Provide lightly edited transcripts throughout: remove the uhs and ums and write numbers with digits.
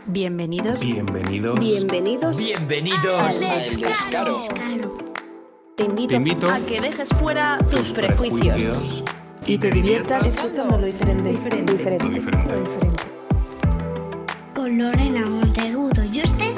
Bienvenidos. Bienvenidos. Bienvenidos. Bienvenidos al al Descaro. Te invito a que dejes fuera tus prejuicios y te diviertas escuchando lo diferente. Con Lorena Monteagudo y usted.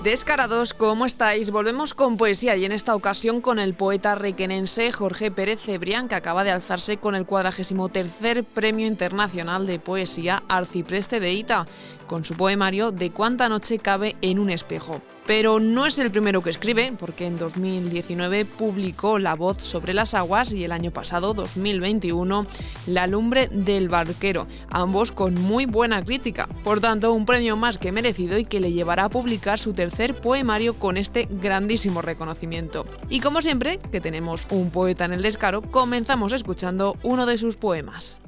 Descarados, ¿cómo estáis? Volvemos con poesía y en esta ocasión con el poeta requenense Jorge Pérez Cebrián, que acaba de alzarse con el 43º Premio Internacional de Poesía Arcipreste de Ita, con su poemario De cuánta noche cabe en un espejo. Pero no es el primero que escribe, porque en 2019 publicó La voz sobre las aguas y el año pasado, 2021, La lumbre del barquero, ambos con muy buena crítica. Por tanto, un premio más que merecido y que le llevará a publicar su tercer poemario con este grandísimo reconocimiento. Y como siempre, que tenemos un poeta en el descaro, comenzamos escuchando uno de sus poemas.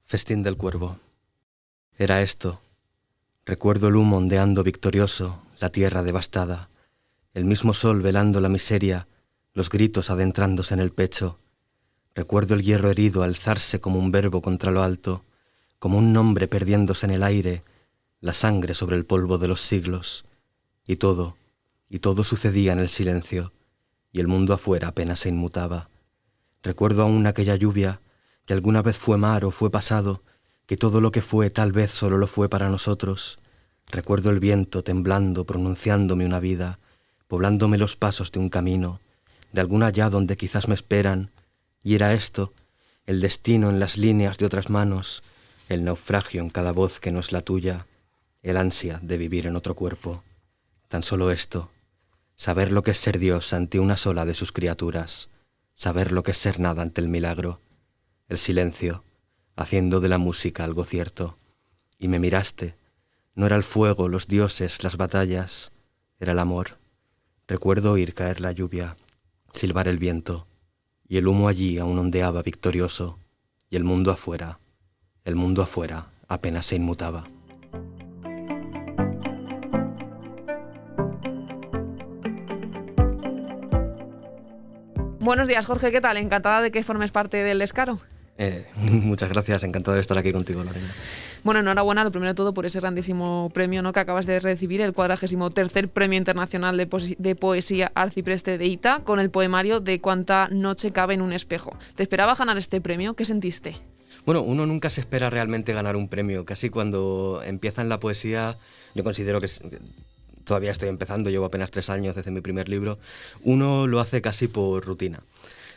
Festín del cuervo. Era esto. Recuerdo el humo ondeando victorioso, la tierra devastada, el mismo sol velando la miseria, los gritos adentrándose en el pecho. Recuerdo el hierro herido alzarse como un verbo contra lo alto, como un nombre perdiéndose en el aire, la sangre sobre el polvo de los siglos. Y todo sucedía en el silencio, y el mundo afuera apenas se inmutaba. Recuerdo aún aquella lluvia, que alguna vez fue mar o fue pasado, que todo lo que fue tal vez solo lo fue para nosotros. Recuerdo el viento temblando, pronunciándome una vida, poblándome los pasos de un camino, de algún allá donde quizás me esperan, y era esto, el destino en las líneas de otras manos, el naufragio en cada voz que no es la tuya, el ansia de vivir en otro cuerpo. Tan solo esto, saber lo que es ser Dios ante una sola de sus criaturas, saber lo que es ser nada ante el milagro, el silencio, haciendo de la música algo cierto. Y me miraste. No era el fuego, los dioses, las batallas, era el amor. Recuerdo oír caer la lluvia, silbar el viento, y el humo allí aún ondeaba victorioso, y el mundo afuera apenas se inmutaba. Buenos días, Jorge, ¿qué tal? Encantada de que formes parte del descaro. Muchas gracias, encantado de estar aquí contigo, Lorena. Bueno, enhorabuena, lo primero de todo, por ese grandísimo premio, ¿no?, que acabas de recibir, el 43º Premio Internacional de Poesía Arcipreste de Ita, con el poemario De cuánta noche cabe en un espejo. ¿Te esperabas ganar este premio? ¿Qué sentiste? Bueno, uno nunca se espera realmente ganar un premio. Casi cuando empieza en la poesía, yo considero que todavía estoy empezando, llevo apenas 3 años desde mi primer libro, uno lo hace casi por rutina.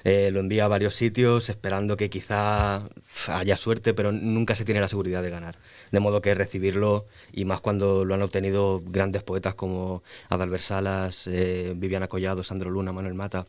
Lo envía a varios sitios esperando que quizá haya suerte, pero nunca se tiene la seguridad de ganar. De modo que recibirlo, y más cuando lo han obtenido grandes poetas como Adalbert Salas, Viviana Collado, Sandro Luna, Manuel Mata,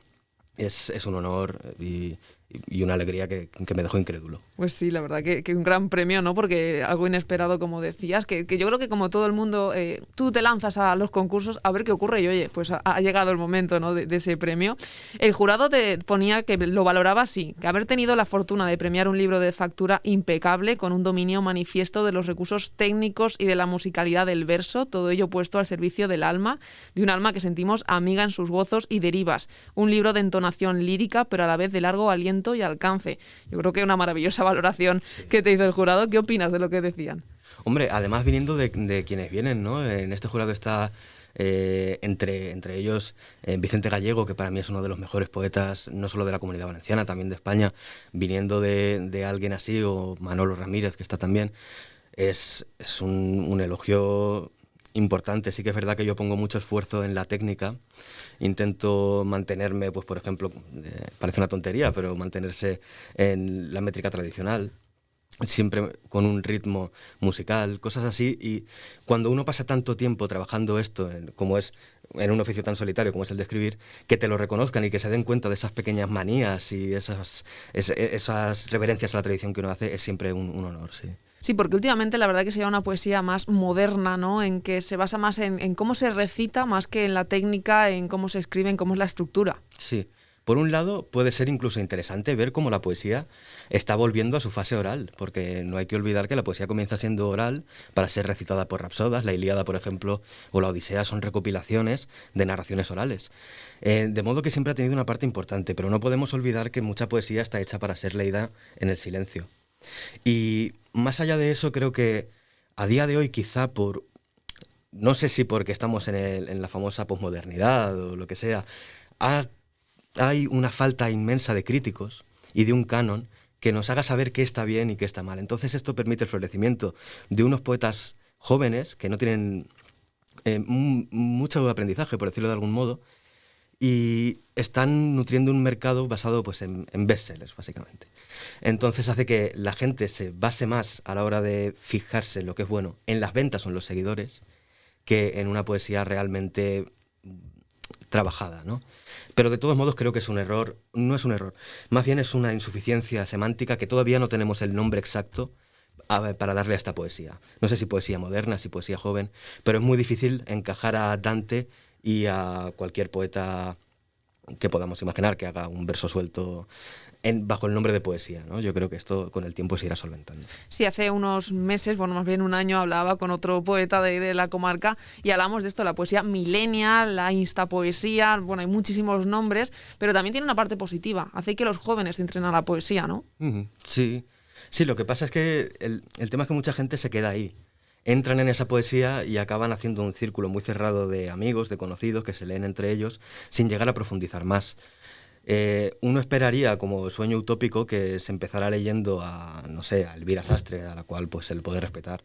es un honor y una alegría que me dejó incrédulo. Pues sí, la verdad que un gran premio, ¿no? Porque algo inesperado, como decías, que yo creo que como todo el mundo, tú te lanzas a los concursos a ver qué ocurre y oye, pues ha llegado el momento, ¿no?, de ese premio. El jurado te ponía que lo valoraba así, que haber tenido la fortuna de premiar un libro de factura impecable, con un dominio manifiesto de los recursos técnicos y de la musicalidad del verso, todo ello puesto al servicio del alma, de un alma que sentimos amiga en sus gozos y derivas. Un libro de entonación lírica, pero a la vez de largo aliento y alcance. Yo creo que una maravillosa valoración que te hizo el jurado. ¿Qué opinas de lo que decían? Hombre, además viniendo de quienes vienen, ¿no? En este jurado está entre ellos Vicente Gallego, que para mí es uno de los mejores poetas, no solo de la Comunidad Valenciana, también de España. Viniendo de alguien así, o Manolo Ramírez, que está también, es un elogio importante. Sí que es verdad que yo pongo mucho esfuerzo en la técnica. Intento mantenerme, pues por ejemplo, parece una tontería, pero mantenerse en la métrica tradicional, siempre con un ritmo musical, cosas así. Y cuando uno pasa tanto tiempo trabajando esto, como es en un oficio tan solitario como es el de escribir, que te lo reconozcan y que se den cuenta de esas pequeñas manías y esas reverencias a la tradición que uno hace, es siempre un honor, sí. Sí, porque últimamente la verdad que se lleva una poesía más moderna, ¿no?, en que se basa más en cómo se recita, más que en la técnica, en cómo se escribe, en cómo es la estructura. Sí. Por un lado, puede ser incluso interesante ver cómo la poesía está volviendo a su fase oral, porque no hay que olvidar que la poesía comienza siendo oral para ser recitada por rapsodas. La Ilíada, por ejemplo, o la Odisea son recopilaciones de narraciones orales. De modo que siempre ha tenido una parte importante, pero no podemos olvidar que mucha poesía está hecha para ser leída en el silencio. Y más allá de eso, creo que a día de hoy quizá no sé si porque estamos en la famosa posmodernidad o lo que sea, hay una falta inmensa de críticos y de un canon que nos haga saber qué está bien y qué está mal. Entonces esto permite el florecimiento de unos poetas jóvenes que no tienen mucho aprendizaje, por decirlo de algún modo, y están nutriendo un mercado basado pues, en bestsellers, básicamente. Entonces hace que la gente se base más a la hora de fijarse en lo que es bueno, en las ventas o en los seguidores, que en una poesía realmente trabajada, ¿no? Pero de todos modos creo que es un error, no es un error, más bien es una insuficiencia semántica que todavía no tenemos el nombre exacto para darle a esta poesía. No sé si poesía moderna, si poesía joven, pero es muy difícil encajar a Dante y a cualquier poeta que podamos imaginar que haga un verso suelto bajo el nombre de poesía, ¿no? Yo creo que esto con el tiempo se irá solventando. Sí, hace unos meses, bueno, más bien un año, hablaba con otro poeta de la comarca y hablamos de esto, la poesía millennial, la instapoesía, bueno, hay muchísimos nombres, pero también tiene una parte positiva, hace que los jóvenes entren a la poesía, ¿no? Sí, lo que pasa es que el tema es que mucha gente se queda ahí. Entran en esa poesía y acaban haciendo un círculo muy cerrado de amigos, de conocidos, que se leen entre ellos sin llegar a profundizar más. Uno esperaría, como sueño utópico, que se empezara leyendo a, no sé, a Elvira Sastre, a la cual pues se le puede respetar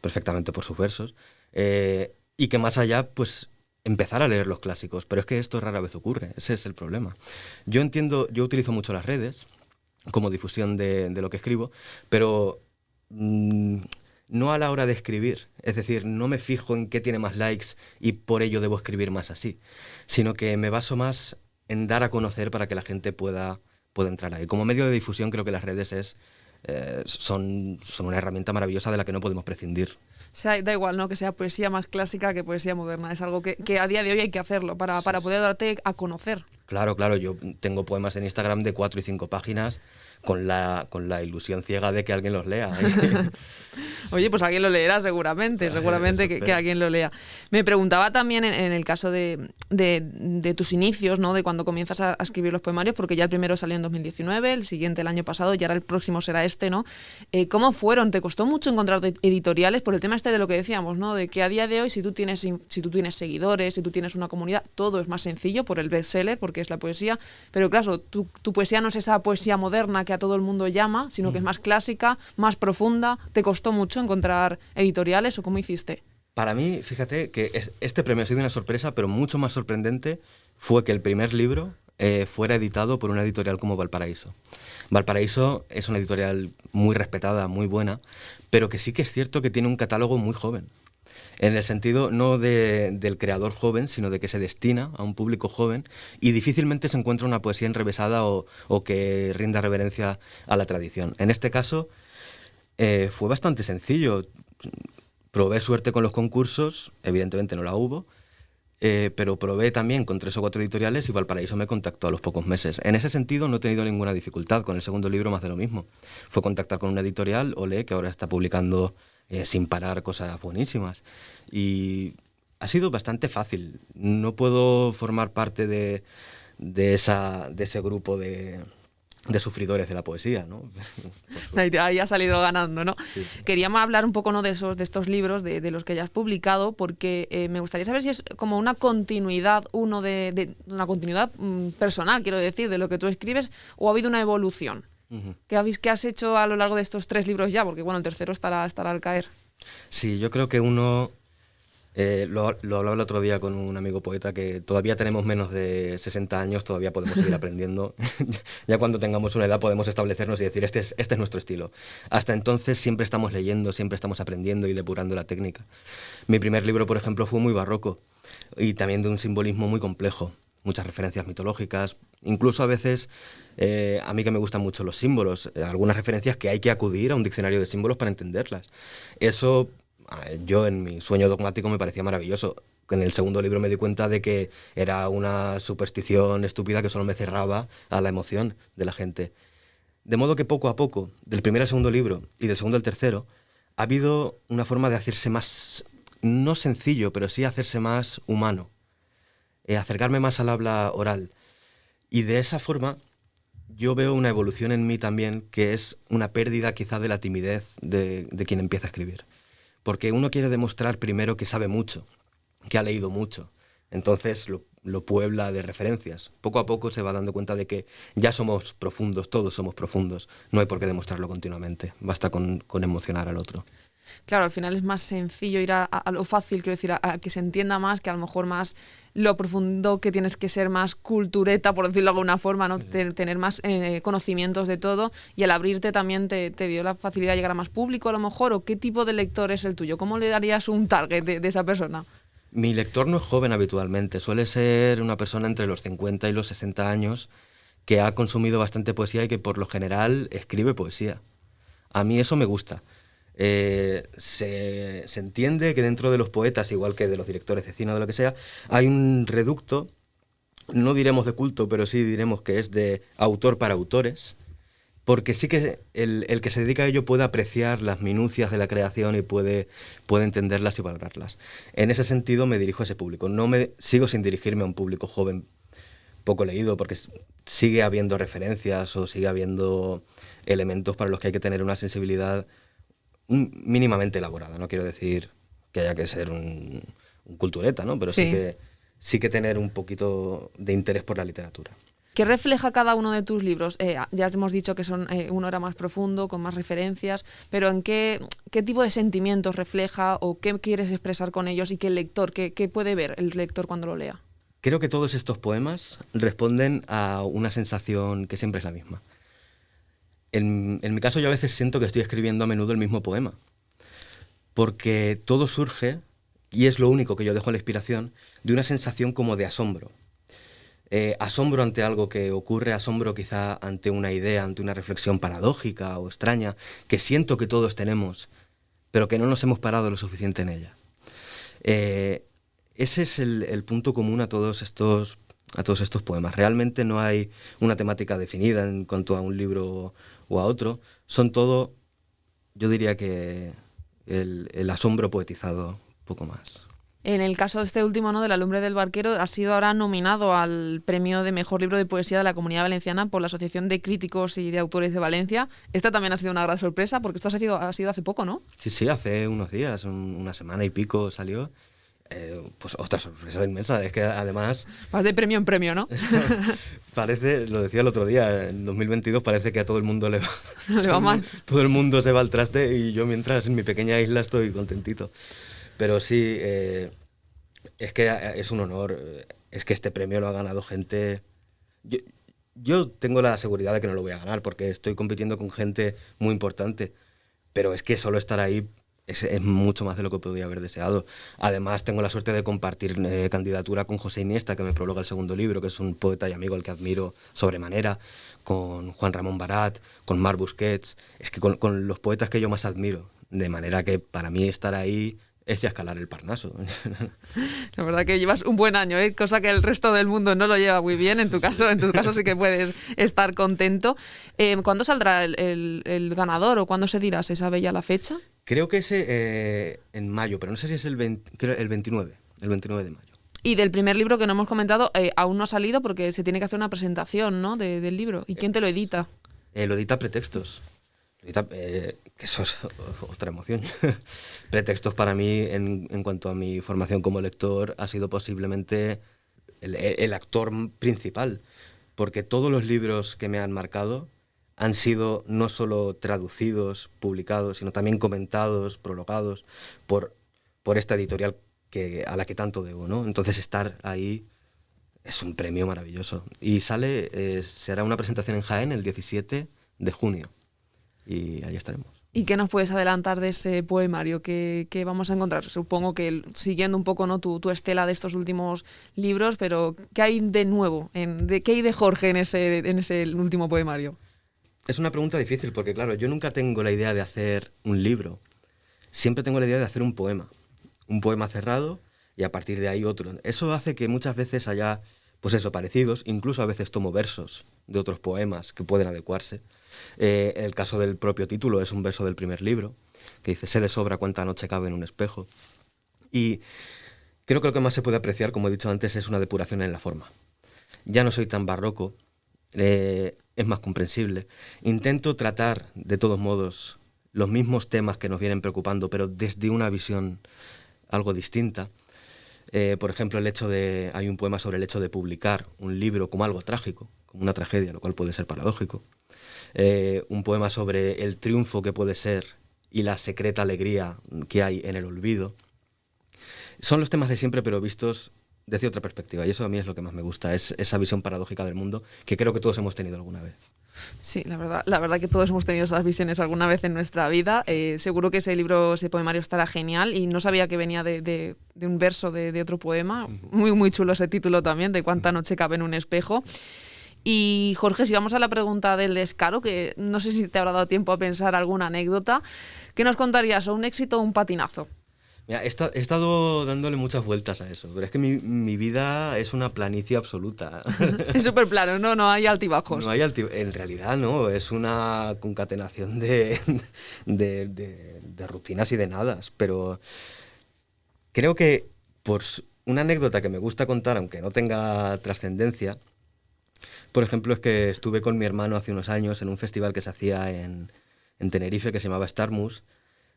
perfectamente por sus versos, y que más allá, pues empezar a leer los clásicos. Pero es que esto rara vez ocurre, ese es el problema. Yo utilizo mucho las redes como difusión de lo que escribo, pero no a la hora de escribir. Es decir, no me fijo en qué tiene más likes y por ello debo escribir más así, sino que me baso más en dar a conocer para que la gente pueda entrar ahí. Como medio de difusión creo que las redes son una herramienta maravillosa de la que no podemos prescindir. O sea, da igual, ¿no? Que sea poesía más clásica que poesía moderna. Es algo que a día de hoy hay que hacerlo para poder darte a conocer. Claro, yo tengo poemas en Instagram de 4 y 5 páginas con la ilusión ciega de que alguien los lea. Oye, pues alguien lo leerá seguramente que alguien lo lea. Me preguntaba también en el caso de tus inicios, ¿no? De cuando comienzas a escribir los poemarios, porque ya el primero salió en 2019, el siguiente el año pasado y ahora el próximo será este, ¿no? ¿Cómo fueron? ¿Te costó mucho encontrar editoriales? Por el tema de lo que decíamos, ¿no? De que a día de hoy si tú tienes seguidores, si tú tienes una comunidad, todo es más sencillo por el bestseller, porque es la poesía, pero claro, tu poesía no es esa poesía moderna que a todo el mundo llama, sino que es más clásica, más profunda. ¿Te costó mucho encontrar editoriales o cómo hiciste? Para mí, fíjate que este premio ha sido una sorpresa, pero mucho más sorprendente fue que el primer libro fuera editado por una editorial como Valparaíso. Valparaíso es una editorial muy respetada, muy buena, pero que sí que es cierto que tiene un catálogo muy joven. En el sentido no del creador joven, sino de que se destina a un público joven y difícilmente se encuentra una poesía enrevesada o que rinda reverencia a la tradición. En este caso fue bastante sencillo. Probé suerte con los concursos, evidentemente no la hubo, pero probé también con 3 o 4 editoriales y Valparaíso me contactó a los pocos meses. En ese sentido no he tenido ninguna dificultad. Con el segundo libro más de lo mismo. Fue contactar con una editorial, Olé, que ahora está publicando sin parar cosas buenísimas. Y ha sido bastante fácil. No puedo formar parte de ese grupo de sufridores de la poesía, ¿no? Ahí ha salido ganando, ¿no? Sí. Queríamos hablar un poco, ¿no? de estos libros, de los que hayas publicado, porque me gustaría saber si es como una continuidad, una continuidad personal, quiero decir, de lo que tú escribes, o ha habido una evolución. Uh-huh. ¿Qué has hecho a lo largo de estos 3 libros ya? Porque bueno, el tercero estará al caer. Sí, yo creo que uno... lo hablaba el otro día con un amigo poeta, que todavía tenemos menos de 60 años, todavía podemos seguir aprendiendo. Ya cuando tengamos una edad podemos establecernos y decir, este es nuestro estilo. Hasta entonces siempre estamos leyendo, siempre estamos aprendiendo y depurando la técnica. Mi primer libro, por ejemplo, fue muy barroco y también de un simbolismo muy complejo. Muchas referencias mitológicas, incluso a veces, a mí que me gustan mucho los símbolos, algunas referencias que hay que acudir a un diccionario de símbolos para entenderlas. Eso... yo en mi sueño dogmático me parecía maravilloso. En el segundo libro me di cuenta de que era una superstición estúpida que solo me cerraba a la emoción de la gente. De modo que poco a poco, del primer al segundo libro y del segundo al tercero, ha habido una forma de hacerse más, no sencillo, pero sí hacerse más humano, acercarme más al habla oral. Y de esa forma yo veo una evolución en mí también, que es una pérdida quizá de la timidez de quien empieza a escribir. porque uno quiere demostrar primero que sabe mucho, que ha leído mucho. Entonces lo puebla de referencias. Poco a poco se va dando cuenta de que ya somos profundos, todos somos profundos. No hay por qué demostrarlo continuamente, basta con emocionar al otro. Claro, al final es más sencillo ir a lo fácil, quiero decir, a que se entienda más, que a lo mejor más lo profundo, que tienes que ser más cultureta, por decirlo de alguna forma, ¿no? Tener más conocimientos de todo, y al abrirte también te dio la facilidad de llegar a más público a lo mejor. ¿O qué tipo de lector es el tuyo? ¿Cómo le darías un target de esa persona? Mi lector no es joven habitualmente, suele ser una persona entre los 50 y los 60 años que ha consumido bastante poesía y que por lo general escribe poesía. A mí eso me gusta. Se entiende que dentro de los poetas, igual que de los directores de cine o de lo que sea, hay un reducto, no diremos de culto, pero sí diremos que es de autor para autores, porque sí que el que se dedica a ello puede apreciar las minucias de la creación y puede entenderlas y valorarlas. En ese sentido me dirijo a ese público. Sigo sin dirigirme a un público joven poco leído, porque sigue habiendo referencias o sigue habiendo elementos para los que hay que tener una sensibilidad mínimamente elaborada. No quiero decir que haya que ser un cultureta, ¿no? Pero sí que tener un poquito de interés por la literatura. ¿Qué refleja cada uno de tus libros? Ya te hemos dicho que uno era más profundo, con más referencias, pero ¿en qué tipo de sentimientos refleja o qué quieres expresar con ellos y qué puede ver el lector cuando lo lea? Creo que todos estos poemas responden a una sensación que siempre es la misma. En mi caso yo a veces siento que estoy escribiendo a menudo el mismo poema, porque todo surge, y es lo único que yo dejo en la inspiración, de una sensación como de asombro. Asombro ante algo que ocurre, asombro quizá ante una idea, ante una reflexión paradójica o extraña, que siento que todos tenemos, pero que no nos hemos parado lo suficiente en ella. Ese es el punto común a todos estos poemas. Realmente no hay una temática definida en cuanto a un libro o a otro. Son todo, yo diría que el asombro poetizado, poco más. En el caso de este último, ¿no?, de La lumbre del barquero, ha sido ahora nominado al premio de Mejor Libro de Poesía de la Comunidad Valenciana por la Asociación de Críticos y de Autores de Valencia. Esta también ha sido una gran sorpresa, porque esto ha sido hace poco, ¿no? Sí, hace unos días, una semana y pico salió. Pues otra sorpresa inmensa, es que además... Vas de premio en premio, ¿no? Parece, lo decía el otro día, en 2022 parece que a todo el mundo le va mal. Todo el mundo se va al traste y yo mientras en mi pequeña isla estoy contentito. Pero sí, es que es un honor, es que este premio lo ha ganado gente... Yo tengo la seguridad de que no lo voy a ganar porque estoy compitiendo con gente muy importante, pero es que solo estar ahí es mucho más de lo que podría haber deseado. Además, tengo la suerte de compartir candidatura con José Iniesta, que me prologa el segundo libro, que es un poeta y amigo al que admiro sobremanera, con Juan Ramón Barat, con Marc Busquets, es que con los poetas que yo más admiro, de manera que para mí estar ahí es ya escalar el Parnaso. La verdad que llevas un buen año, cosa que el resto del mundo no lo lleva muy bien. En tu caso sí que puedes estar contento. ¿Cuándo saldrá el ganador o cuándo se dirá? ¿Se sabe ya la fecha? Creo que es en mayo, pero no sé si es el 29 de mayo. Y del primer libro que no hemos comentado, aún no ha salido porque se tiene que hacer una presentación, ¿no?, del libro. ¿Y quién te lo edita? Lo edita Pretextos. Que eso es otra emoción. Pretextos para mí, en cuanto a mi formación como lector, ha sido posiblemente el actor principal, porque todos los libros que me han marcado han sido no solo traducidos, publicados, sino también comentados, prologados por esta editorial a la que tanto debo, ¿no? Entonces estar ahí es un premio maravilloso. Y será una presentación en Jaén el 17 de junio. Y ahí estaremos. ¿Y qué nos puedes adelantar de ese poemario que vamos a encontrar? Supongo que siguiendo un poco, ¿no?, tu estela de estos últimos libros, pero ¿qué hay de nuevo? ¿Qué hay de Jorge en ese último poemario? Es una pregunta difícil porque, claro, yo nunca tengo la idea de hacer un libro. Siempre tengo la idea de hacer un poema cerrado y a partir de ahí otro. Eso hace que muchas veces haya, pues eso, parecidos. Incluso a veces tomo versos de otros poemas que pueden adecuarse. El caso del propio título es un verso del primer libro, que dice: sé de sobra cuánta noche cabe en un espejo. Y creo que lo que más se puede apreciar, como he dicho antes, es una depuración en la forma. Ya no soy tan barroco, es más comprensible. Intento tratar, de todos modos, los mismos temas que nos vienen preocupando, pero desde una visión algo distinta. Por ejemplo, hay un poema sobre el hecho de publicar un libro como algo trágico, como una tragedia, lo cual puede ser paradójico. Un poema sobre el triunfo que puede ser y la secreta alegría que hay en el olvido. Son los temas de siempre, pero vistos desde otra perspectiva, y eso a mí es lo que más me gusta, es esa visión paradójica del mundo que creo que todos hemos tenido alguna vez. Sí, la verdad que todos hemos tenido esas visiones alguna vez en nuestra vida. Seguro que ese poemario estará genial, y no sabía que venía de un verso de otro poema. Muy, muy chulo ese título también, de Cuánta noche cabe en un espejo. Y Jorge, si vamos a la pregunta del descaro, que no sé si te habrá dado tiempo a pensar alguna anécdota, ¿qué nos contarías? ¿O un éxito o un patinazo? Mira, he estado dándole muchas vueltas a eso, pero es que mi vida es una planicie absoluta. Es súper plano, no hay altibajos. No hay en realidad no, es una concatenación de rutinas y de nadas, pero creo que por una anécdota que me gusta contar, aunque no tenga trascendencia, por ejemplo, es que estuve con mi hermano hace unos años en un festival que se hacía en Tenerife, que se llamaba Starmus,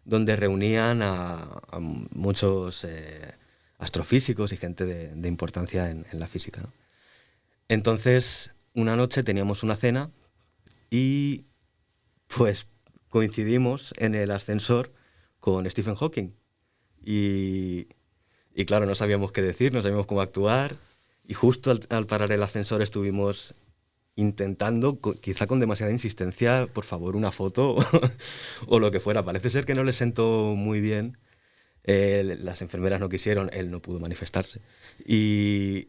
donde reunían a muchos astrofísicos y gente de importancia en la física, ¿no? Entonces, una noche teníamos una cena y pues coincidimos en el ascensor con Stephen Hawking. Y claro, no sabíamos qué decir, no sabíamos cómo actuar, y justo al parar el ascensor estuvimos intentando, quizá con demasiada insistencia, por favor, una foto o lo que fuera. Parece ser que no le sentó muy bien. Las enfermeras no quisieron, él no pudo manifestarse. Y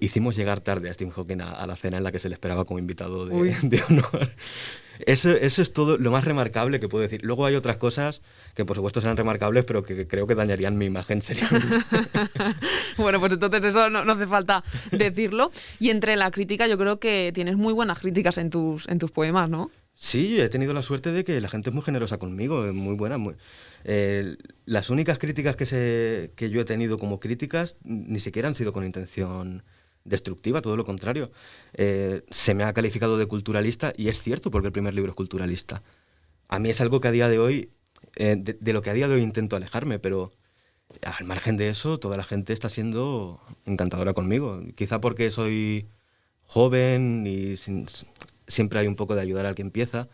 hicimos llegar tarde a Stephen Hawking a la cena en la que se le esperaba como invitado de honor. Eso es todo lo más remarcable que puedo decir. Luego hay otras cosas que por supuesto serán remarcables, pero que creo que dañarían mi imagen seriamente. Bueno, pues entonces eso no hace falta decirlo. Y entre la crítica, yo creo que tienes muy buenas críticas en tus poemas, ¿no? Sí, he tenido la suerte de que la gente es muy generosa conmigo, es muy buena. Las únicas críticas que yo he tenido como críticas ni siquiera han sido con intención destructiva, todo lo contrario. Se me ha calificado de culturalista, y es cierto, porque el primer libro es culturalista. A mí es algo que a día de hoy, de lo que a día de hoy intento alejarme, pero al margen de eso, toda la gente está siendo encantadora conmigo. Quizá porque soy joven y siempre hay un poco de ayudar al que empieza.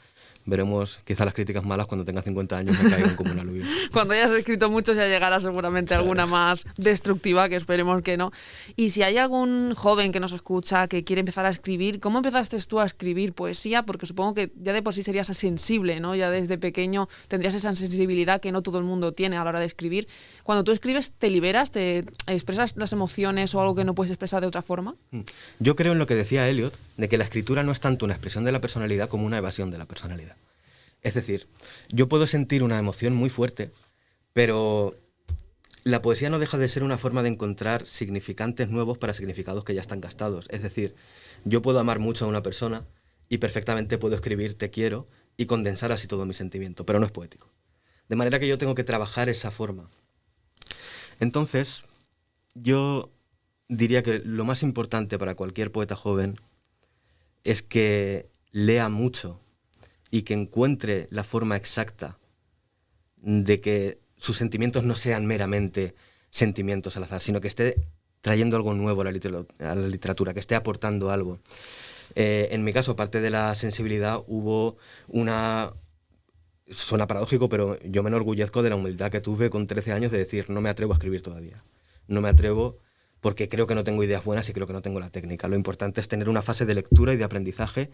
Veremos, quizá las críticas malas cuando tenga 50 años me caigan como una lluvia. Cuando hayas escrito mucho ya llegará seguramente alguna más destructiva, que esperemos que no. Y si hay algún joven que nos escucha que quiere empezar a escribir, ¿cómo empezaste tú a escribir poesía? Porque supongo que ya de por sí serías sensible, ¿no? Ya desde pequeño tendrías esa sensibilidad que no todo el mundo tiene a la hora de escribir. Cuando tú escribes, ¿te liberas? ¿Te expresas las emociones o algo que no puedes expresar de otra forma? Yo creo en lo que decía Eliot, de que la escritura no es tanto una expresión de la personalidad como una evasión de la personalidad. Es decir, yo puedo sentir una emoción muy fuerte, pero la poesía no deja de ser una forma de encontrar significantes nuevos para significados que ya están gastados. Es decir, yo puedo amar mucho a una persona y perfectamente puedo escribir te quiero y condensar así todo mi sentimiento, pero no es poético. De manera que yo tengo que trabajar esa forma. Entonces, yo diría que lo más importante para cualquier poeta joven es que lea mucho y que encuentre la forma exacta de que sus sentimientos no sean meramente sentimientos al azar, sino que esté trayendo algo nuevo a la literatura, que esté aportando algo. En mi caso, aparte de la sensibilidad, hubo una... Suena paradójico, pero yo me enorgullezco de la humildad que tuve con 13 años de decir, no me atrevo a escribir todavía. No me atrevo porque creo que no tengo ideas buenas y creo que no tengo la técnica. Lo importante es tener una fase de lectura y de aprendizaje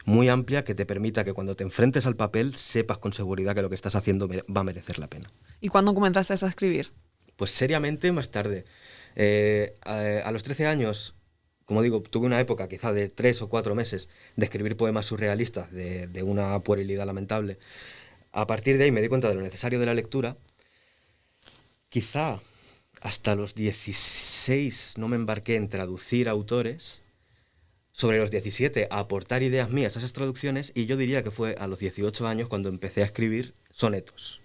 muy amplia que te permita que cuando te enfrentes al papel sepas con seguridad que lo que estás haciendo va a merecer la pena. ¿Y cuándo comenzaste a escribir? Pues seriamente más tarde. A los 13 años, como digo, tuve una época quizá de 3 o 4 meses de escribir poemas surrealistas de una puerilidad lamentable. A partir de ahí me di cuenta de lo necesario de la lectura. Quizá hasta los 16 no me embarqué en traducir autores. Sobre los 17 a aportar ideas mías a esas traducciones, y yo diría que fue a los 18 años cuando empecé a escribir sonetos.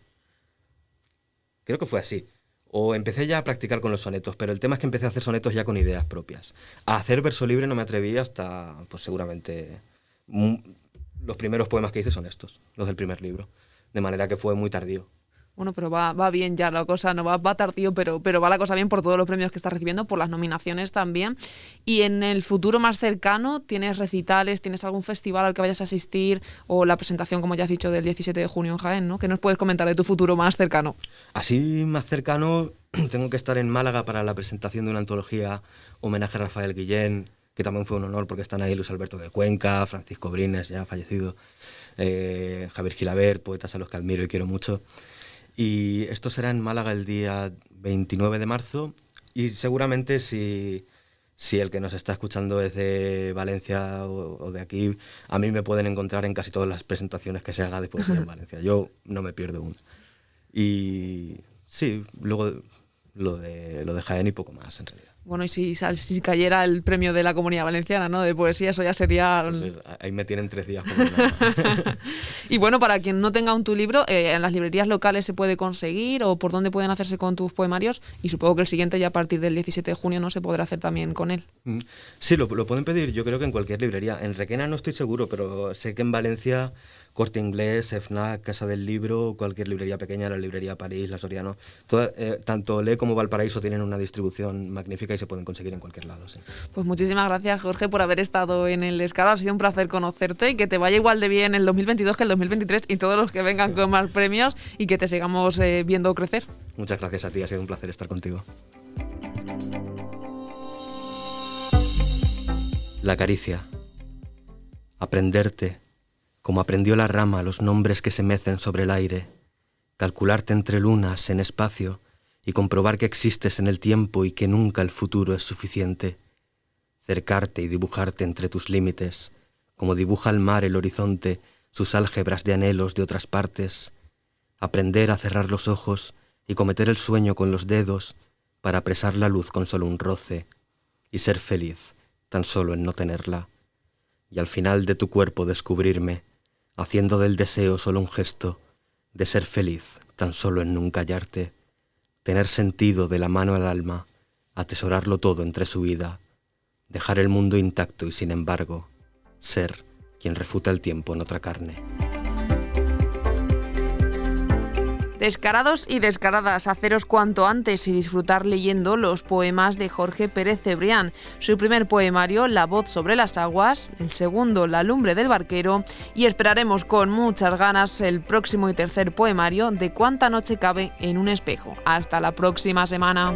Creo que fue así. O empecé ya a practicar con los sonetos, pero el tema es que empecé a hacer sonetos ya con ideas propias. A hacer verso libre no me atreví hasta, pues seguramente, los primeros poemas que hice son estos, los del primer libro. de manera que fue muy tardío. Bueno, pero va bien ya la cosa, no va tardío, pero va la cosa bien por todos los premios que estás recibiendo, por las nominaciones también. Y en el futuro más cercano, ¿tienes recitales, tienes algún festival al que vayas a asistir o la presentación, como ya has dicho, del 17 de junio en Jaén, ¿no? ¿Qué nos puedes comentar de tu futuro más cercano? Así más cercano, tengo que estar en Málaga para la presentación de una antología homenaje a Rafael Guillén, que también fue un honor porque están ahí Luis Alberto de Cuenca, Francisco Brines, ya fallecido, Javier Gilabert, poetas a los que admiro y quiero mucho. Y esto será en Málaga el día 29 de marzo y seguramente si el que nos está escuchando es de Valencia o de aquí, a mí me pueden encontrar en casi todas las presentaciones que se haga de poesía en Valencia. Yo no me pierdo una. Y sí, luego lo de Jaén y poco más en realidad. Bueno, y si cayera el premio de la Comunidad Valenciana, ¿no?, de poesía, eso ya sería... Entonces, ahí me tienen 3 días. Y bueno, para quien no tenga tu libro, ¿en las librerías locales se puede conseguir o por dónde pueden hacerse con tus poemarios? Y supongo que el siguiente ya a partir del 17 de junio no se podrá hacer también con él. Sí, lo pueden pedir yo creo que en cualquier librería. En Requena no estoy seguro, pero sé que en Valencia... Corte Inglés, FNAC, Casa del Libro, cualquier librería pequeña, la librería París, la Soriano, tanto Le como Valparaíso tienen una distribución magnífica y se pueden conseguir en cualquier lado. Sí. Pues muchísimas gracias, Jorge, por haber estado en El Descaro. Ha sido un placer conocerte y que te vaya igual de bien el 2022 que el 2023 y todos los que vengan con más premios y que te sigamos viendo crecer. Muchas gracias a ti, ha sido un placer estar contigo. La caricia. Aprenderte. Como aprendió la rama los nombres que se mecen sobre el aire, calcularte entre lunas en espacio y comprobar que existes en el tiempo y que nunca el futuro es suficiente, cercarte y dibujarte entre tus límites, como dibuja el mar el horizonte, sus álgebras de anhelos de otras partes, aprender a cerrar los ojos y cometer el sueño con los dedos para apresar la luz con solo un roce y ser feliz tan solo en no tenerla, y al final de tu cuerpo descubrirme, haciendo del deseo solo un gesto, de ser feliz tan solo en nunca hallarte, tener sentido de la mano al alma, atesorarlo todo entre su vida, dejar el mundo intacto y sin embargo, ser quien refuta el tiempo en otra carne. Descarados y descaradas, haceros cuanto antes y disfrutar leyendo los poemas de Jorge Pérez Cebrián. Su primer poemario, La voz sobre las aguas, el segundo, La lumbre del barquero, y esperaremos con muchas ganas el próximo y tercer poemario de Cuánta noche cabe en un espejo. Hasta la próxima semana.